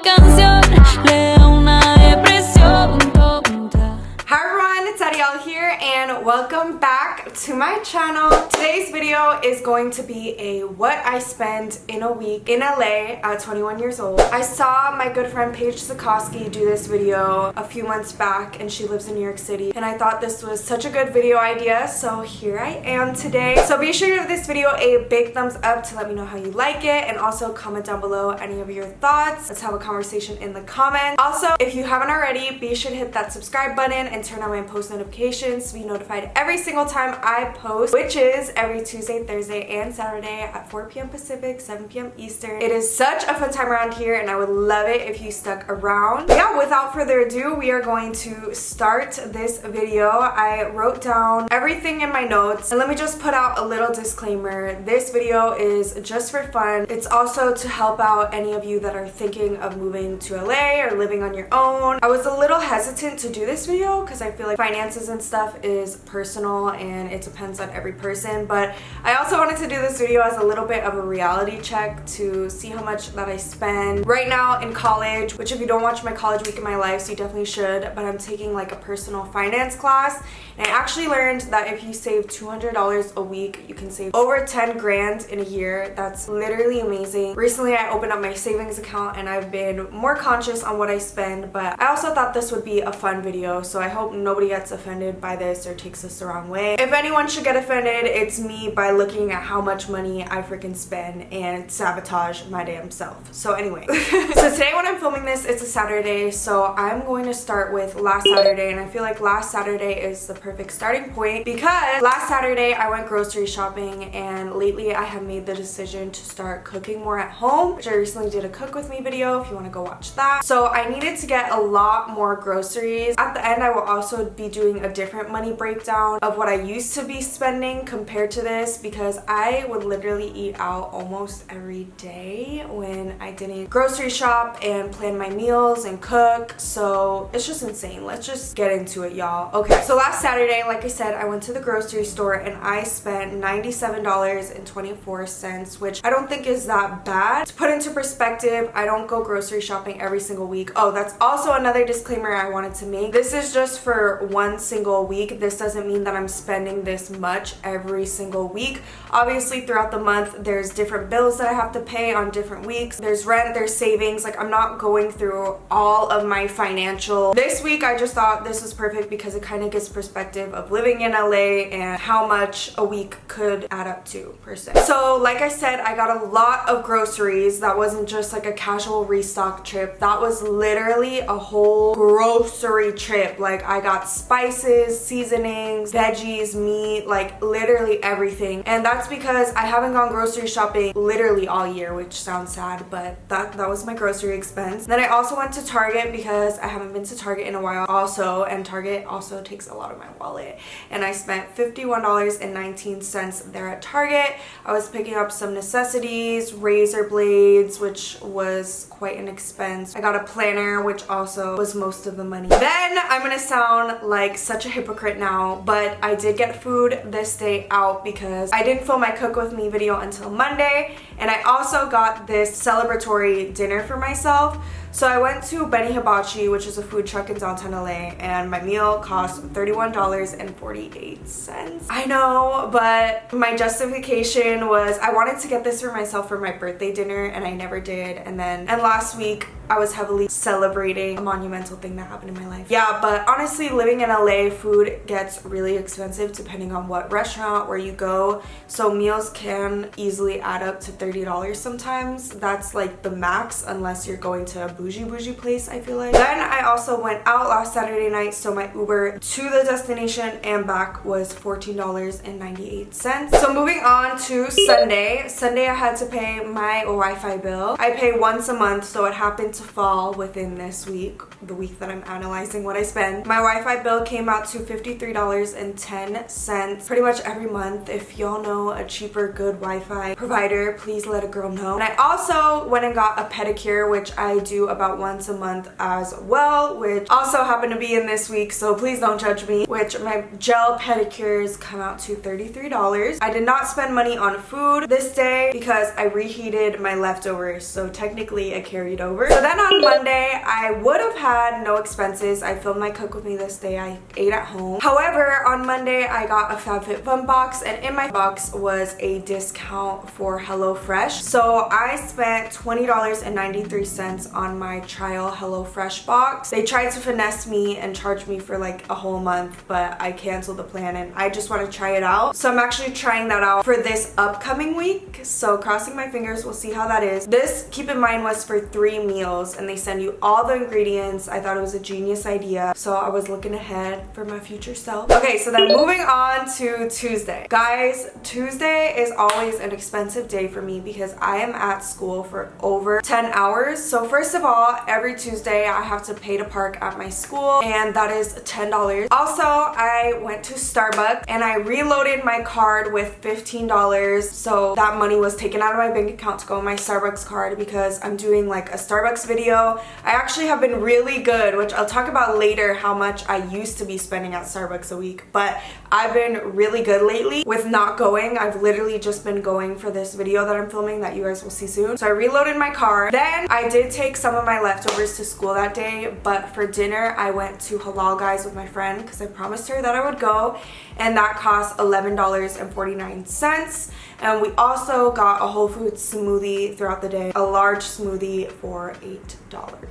canción le da una depresión tonta. Hi everyone, it's Adyel here and welcome back to my channel. Today's video is going to be a what I spend in a week in LA at 21 years old. I saw my good friend Paige Sikorsky do this video a few months back and she lives in New York City and I thought this was such a good video idea, so here I am today. So be sure to give this video a big thumbs up to let me know how you like it, and also comment down below any of your thoughts. Let's have a conversation in the comments. Also, if you haven't already, be sure to hit that subscribe button and turn on my post notifications to be notified every single time I post, which is every Tuesday, Thursday, and Saturday at 4 p.m. Pacific, 7 p.m. Eastern. It is such a fun time around here and I would love it if you stuck around. Yeah, without further ado, we are going to start this video. I wrote down everything in my notes, and let me just put out a little disclaimer. This video is just for fun. It's also to help out any of you that are thinking of moving to LA or living on your own. I was a little hesitant to do this video because I feel like finances and stuff is personal and it depends on every person, but I also wanted to do this video as a little bit of a reality check to see how much that I spend right now in college, which if you don't watch my college week in my life, so you definitely should, but I'm taking like a personal finance class, and I actually learned that if you save $200 a week, you can save over 10 grand in a year. That's literally amazing. Recently I opened up my savings account and I've been more conscious on what I spend, but I also thought this would be a fun video, so I hope nobody gets offended by this or takes this the wrong way. If anyone should get offended, it's me by looking at how much money I freaking spend and sabotage my damn self. So anyway, so today when I'm filming this, it's a Saturday, so I'm going to start with last Saturday, and I feel like last Saturday is the perfect starting point because last Saturday I went grocery shopping, and lately I have made the decision to start cooking more at home, which I recently did a cook with me video if you want to go watch that. So I needed to get a lot more groceries. At the end I will also be doing a different money breakdown of what I used to be spending compared to this, because I would literally eat out almost every day when I didn't grocery shop and plan my meals and cook. So it's just insane. Let's just get into it, y'all. Okay, so last Saturday, like I said, I went to the grocery store and I spent $97.24, which I don't think is that bad. To put into perspective, I don't go grocery shopping every single week. Oh, that's also another disclaimer I wanted to make. This is just for one single week. This doesn't mean that I'm spending this much every single week. Obviously, throughout the month, there's different bills that I have to pay on different weeks. There's rent, there's savings. Like, I'm not going through all of my financial. This week, I just thought this was perfect because it kind of gives perspective of living in LA and how much a week could add up to per se. So, like I said, I got a lot of groceries. That wasn't just like a casual restock trip. That was literally a whole grocery trip. Like, I got spices, seasonings, veggies, meat, like literally everything. And that's because I haven't gone grocery shopping literally all year, which sounds sad, but that was my grocery expense. Then I also went to Target because I haven't been to Target in a while also, and Target also takes a lot of my wallet. And I spent $51.19 there at Target. I was picking up some necessities, razor blades, which was quite an expense. I got a planner, which also was most of the money. Then I'm gonna sound like such a hypocrite now, but I did get food this day out because I didn't film my cook with me video until Monday, and I also got this celebratory dinner for myself. So I went to Benny Hibachi, which is a food truck in downtown LA, and my meal cost $31.48. I know, but my justification was I wanted to get this for myself for my birthday dinner, and I never did. And last week I was heavily celebrating a monumental thing that happened in my life. Yeah, but honestly, living in LA, food gets really expensive depending on what restaurant, where you go. So meals can easily add up to $30 sometimes. That's like the max unless you're going to a bougie place, I feel like. Then I also went out last Saturday night, so my Uber to the destination and back was $14.98. So moving on to Sunday. Sunday I had to pay my Wi-Fi bill. I pay once a month, so it happened to fall within this week, the week that I'm analyzing what I spend. My Wi-Fi bill came out to $53.10 pretty much every month. If y'all know a cheaper, good Wi-Fi provider, please let a girl know. And I also went and got a pedicure, which I do about once a month as well, which also happened to be in this week, so please don't judge me, which my gel pedicures come out to $33. I did not spend money on food this day because I reheated my leftovers, so technically I carried over. So then on Monday, I would have had no expenses. I filmed my cook with me this day. I ate at home. However, on Monday, I got a FabFitFun box, and in my box was a discount for HelloFresh. So I spent $20.93 on my trial HelloFresh box. They tried to finesse me and charge me for like a whole month, but I canceled the plan and I just want to try it out. So I'm actually trying that out for this upcoming week. So crossing my fingers, we'll see how that is. This, keep in mind, was for 3 meals and they send you all the ingredients. I thought it was a genius idea. So I was looking ahead for my future self. Okay, so then moving on to Tuesday. Guys, Tuesday is always an expensive day for me because I am at school for over 10 hours. So first of all, every Tuesday I have to pay to park at my school, and that is $10. Also, I went to Starbucks and I reloaded my card with $15. So that money was taken out of my bank account to go on my Starbucks card because I'm doing like a Starbucks video. I actually have been really good, which I'll talk about later how much I used to be spending at Starbucks a week, but I've been really good lately with not going. I've literally just been going for this video that I'm filming that you guys will see soon. So I reloaded my card. Then I did take some of my leftovers to school that day, but for dinner I went to Halal Guys with my friend because I promised her that I would go, and that cost $11.49. And we also got a Whole Foods smoothie throughout the day, a large smoothie for $8.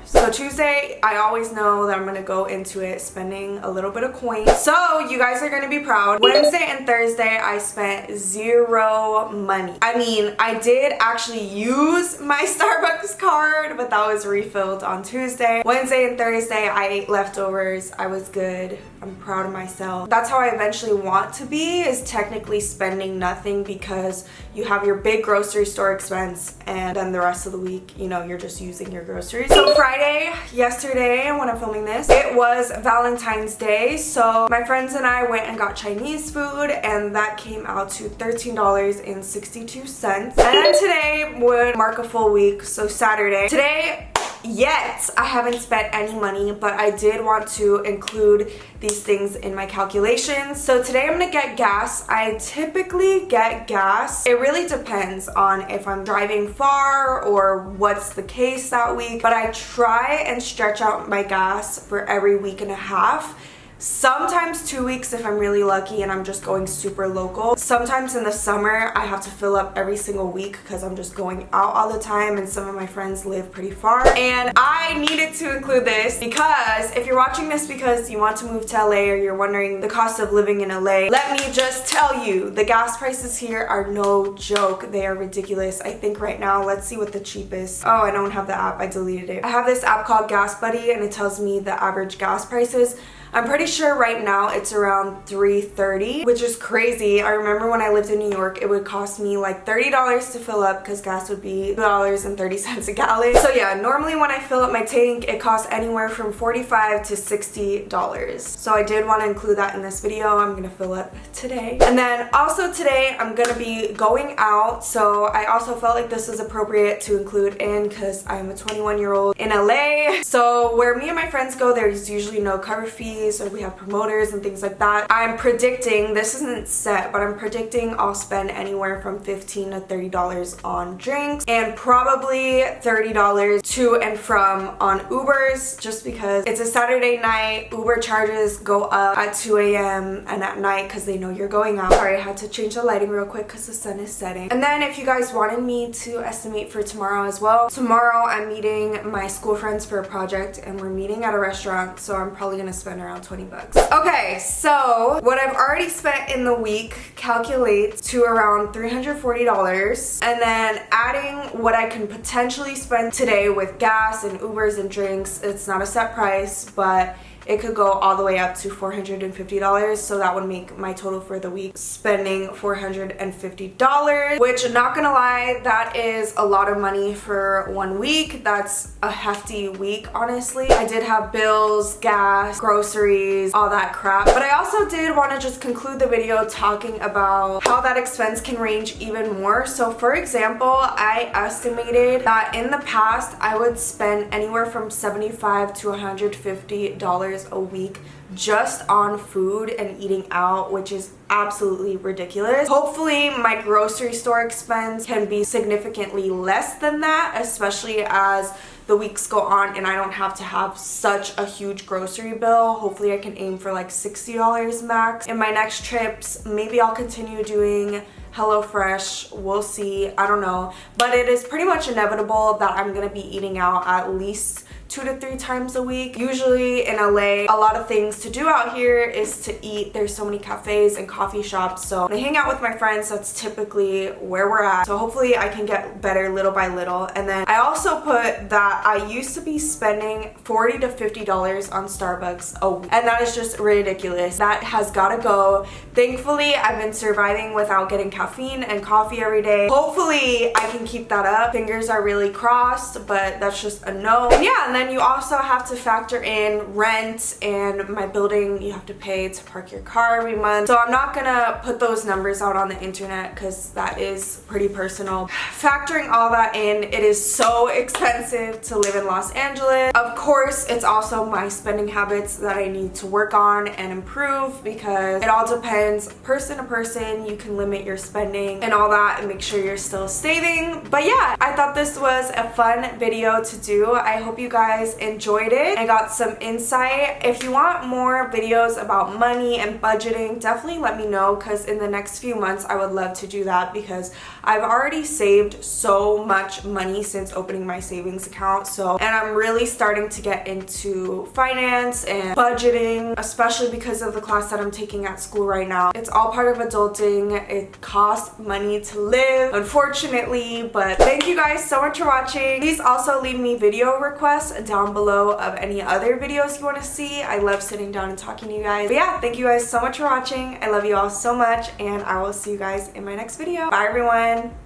So Tuesday, I always know that I'm gonna go into it spending a little bit of coins. So you guys are gonna be proud. Wednesday and Thursday, I spent zero money. I mean, I did actually use my Starbucks card, but that was refilled on Tuesday. Wednesday and Thursday, I ate leftovers. I was good. I'm proud of myself. That's how I eventually want to be, is technically spending nothing, because you have your big grocery store expense and then the rest of the week, you know, you're just using your groceries. So Friday, yesterday when I'm filming this, it was Valentine's Day. So my friends and I went and got Chinese food, and that came out to $13.62. And then today would mark a full week, so Saturday. Today, yet I haven't spent any money, but I did want to include these things in my calculations. So today I'm gonna get gas. I typically get gas. It really depends on if I'm driving far or what's the case that week, but I try and stretch out my gas for every week and a half. Sometimes 2 weeks if I'm really lucky and I'm just going super local. Sometimes in the summer I have to fill up every single week because I'm just going out all the time, and some of my friends live pretty far. And I needed to include this because if you're watching this because you want to move to LA or you're wondering the cost of living in LA, let me just tell you, the gas prices here are no joke. They are ridiculous. I think right now, let's see what the cheapest. Oh, I don't have the app. I deleted it. I have this app called Gas Buddy and it tells me the average gas prices. I'm pretty sure right now it's around $3.30, which is crazy. I remember when I lived in New York, it would cost me like $30 to fill up because gas would be $2.30 a gallon. So yeah, normally when I fill up my tank, it costs anywhere from $45 to $60. So I did want to include that in this video. I'm gonna fill up today. And then also today, I'm gonna be going out. So I also felt like this was appropriate to include in because I'm a 21-year-old in LA. So where me and my friends go, there's usually no cover fees, or we have promoters and things like that. I'm predicting, this isn't set, but I'm predicting I'll spend anywhere from $15 to $30 on drinks, and probably $30 to and from on Ubers, just because it's a Saturday night. Uber charges go up at 2 a.m. and at night because they know you're going out. Sorry, I had to change the lighting real quick because the sun is setting. And then if you guys wanted me to estimate for tomorrow as well, tomorrow I'm meeting my school friends for a project and we're meeting at a restaurant, so I'm probably gonna spend around 20 bucks. Okay, so what I've already spent in the week calculates to around $340, and then adding what I can potentially spend today with gas and Ubers and drinks, it's not a set price, but it could go all the way up to $450, so that would make my total for the week spending $450, which, not gonna lie, that is a lot of money for 1 week. That's a hefty week, honestly. I did have bills, gas, groceries, all that crap, but I also did want to just conclude the video talking about how that expense can range even more. So for example, I estimated that in the past I would spend anywhere from $75 to $150 $50 a week just on food and eating out, which is absolutely ridiculous. Hopefully my grocery store expense can be significantly less than that, especially as the weeks go on and I don't have to have such a huge grocery bill. Hopefully I can aim for like $60 max. In my next trips, maybe I'll continue doing HelloFresh, we'll see, I don't know. But it is pretty much inevitable that I'm gonna be eating out at least 2 to 3 times a week. Usually in LA, a lot of things to do out here is to eat. There's so many cafes and coffee shops, so when I hang out with my friends, that's typically where we're at. So hopefully I can get better little by little. And then I also put that I used to be spending $40 to $50 on Starbucks a week, and that is just ridiculous. That has gotta go. Thankfully, I've been surviving without getting caffeine and coffee every day. Hopefully I can keep that up. Fingers are really crossed, but that's just a no. And yeah, and then you also have to factor in rent, and my building you have to pay to park your car every month. So I'm not gonna put those numbers out on the internet because that is pretty personal. Factoring all that in, it is so expensive to live in Los Angeles. Of course, it's also my spending habits that I need to work on and improve, because it all depends person to person. You can limit your spending and all that and make sure you're still saving. But yeah, I thought this was a fun video to do. I hope you guys enjoyed it and got some insight. If you want more videos about money and budgeting, definitely let me know, because in the next few months I would love to do that, because I've already saved so much money since opening my savings account. So, and I'm really starting to get into finance and budgeting, especially because of the class that I'm taking at school right now. It's all part of adulting. It costs money to live, unfortunately. But thank you guys so much for watching. Please also leave me video requests down below of any other videos you want to see. I love sitting down and talking to you guys. But yeah, thank you guys so much for watching. I love you all so much, and I will see you guys in my next video. Bye everyone.